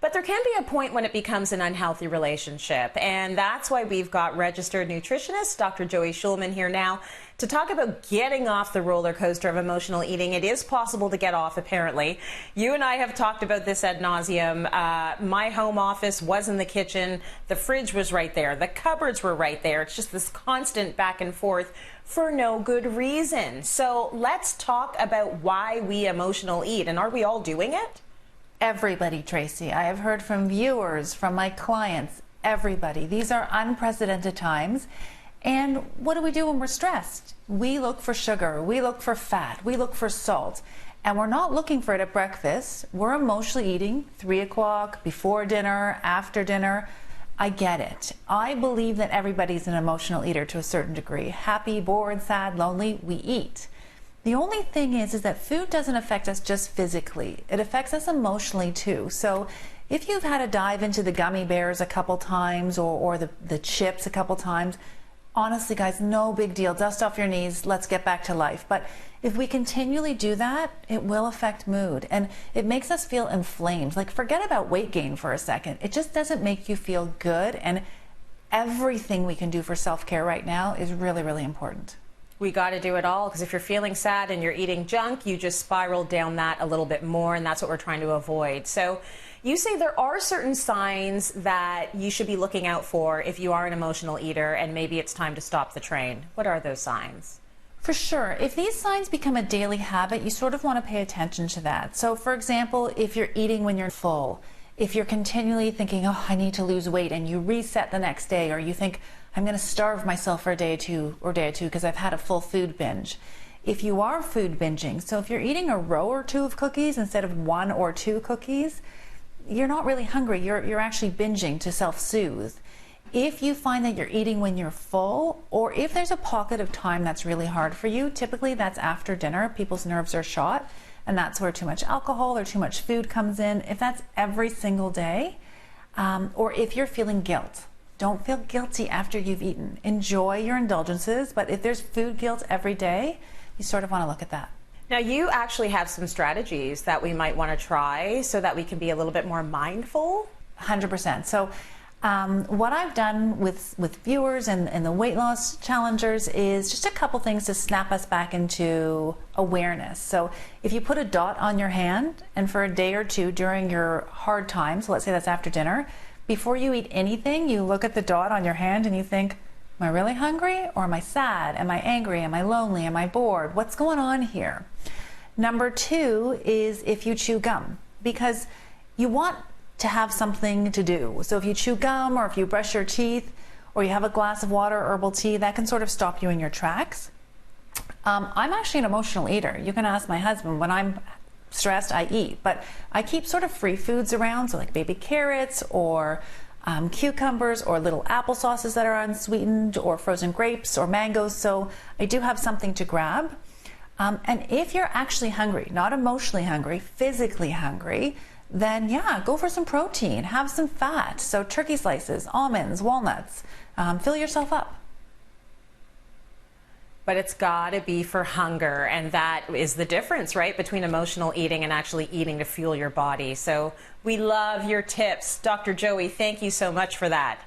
But there can be a point when it becomes an unhealthy relationship, and that's why we've got registered nutritionist Dr. Joey Schulman here now to talk about getting off the roller coaster of emotional eating. It is possible to get off, apparently. You and I have talked about this ad nauseum. My home office was in the kitchen. The fridge was right there. The cupboards were right there. It's just this constant back and forth for no good reason. So let's talk about why we emotional eat, and are we all doing it? Everybody, Tracy. I have heard from viewers, from my clients, everybody. These are unprecedented times. And what do we do when we're stressed? We look for sugar, we look for fat, we look for salt. And we're not looking for it at breakfast. We're emotionally eating 3 o'clock, before dinner, after dinner. I get it. I believe that everybody's an emotional eater to a certain degree. Happy, bored, sad, lonely, we eat. The only thing is that food doesn't affect us just physically. It affects us emotionally too. So if you've had to dive into the gummy bears a couple times or the chips a couple times, honestly, guys, no big deal. Dust off your knees. Let's get back to life. But if we continually do that, it will affect mood. And it makes us feel inflamed. Like, forget about weight gain for a second. It just doesn't make you feel good. And everything we can do for self-care right now is really, really important. We got to do it all, because if you're feeling sad and you're eating junk, you just spiral down that a little bit more, and that's what we're trying to avoid. So you say there are certain signs that you should be looking out for if you are an emotional eater and maybe it's time to stop the train. What are those signs? For sure. If these signs become a daily habit, you sort of want to pay attention to that. So for example, if you're eating when you're full, if you're continually thinking, oh, I need to lose weight, and you reset the next day, or you think, I'm going to starve myself for a day or two because I've had a full food binge. If you are food binging, so if you're eating a row or two of cookies instead of 1 or 2 cookies, you're not really hungry. You're actually binging to self-soothe. If you find that you're eating when you're full, or if there's a pocket of time that's really hard for you, typically that's after dinner. People's nerves are shot, and that's where too much alcohol or too much food comes in. If that's every single day, or if you're feeling guilt, don't feel guilty after you've eaten. Enjoy your indulgences, but if there's food guilt every day, you sort of want to look at that. Now, you actually have some strategies that we might want to try so that we can be a little bit more mindful. 100%. So what I've done with viewers and the weight loss challengers is just a couple things to snap us back into awareness. So if you put a dot on your hand, and for a day or two during your hard times, let's say that's after dinner, before you eat anything, you look at the dot on your hand and you think, am I really hungry, or am I sad? Am I angry? Am I lonely? Am I bored? What's going on here? Number 2 is if you chew gum, because you want to have something to do. So if you chew gum, or if you brush your teeth, or you have a glass of water, herbal tea, that can sort of stop you in your tracks. I'm actually an emotional eater. You can ask my husband. When I'm stressed, I eat, but I keep sort of free foods around, so like baby carrots or cucumbers or little apple sauces that are unsweetened, or frozen grapes or mangoes, so I do have something to grab. And if you're actually hungry, not emotionally hungry, physically hungry, then yeah, go for some protein, have some fat, so turkey slices, almonds, walnuts, fill yourself up. But it's got to be for hunger, and that is the difference, right, between emotional eating and actually eating to fuel your body. So we love your tips. Dr. Joey, thank you so much for that.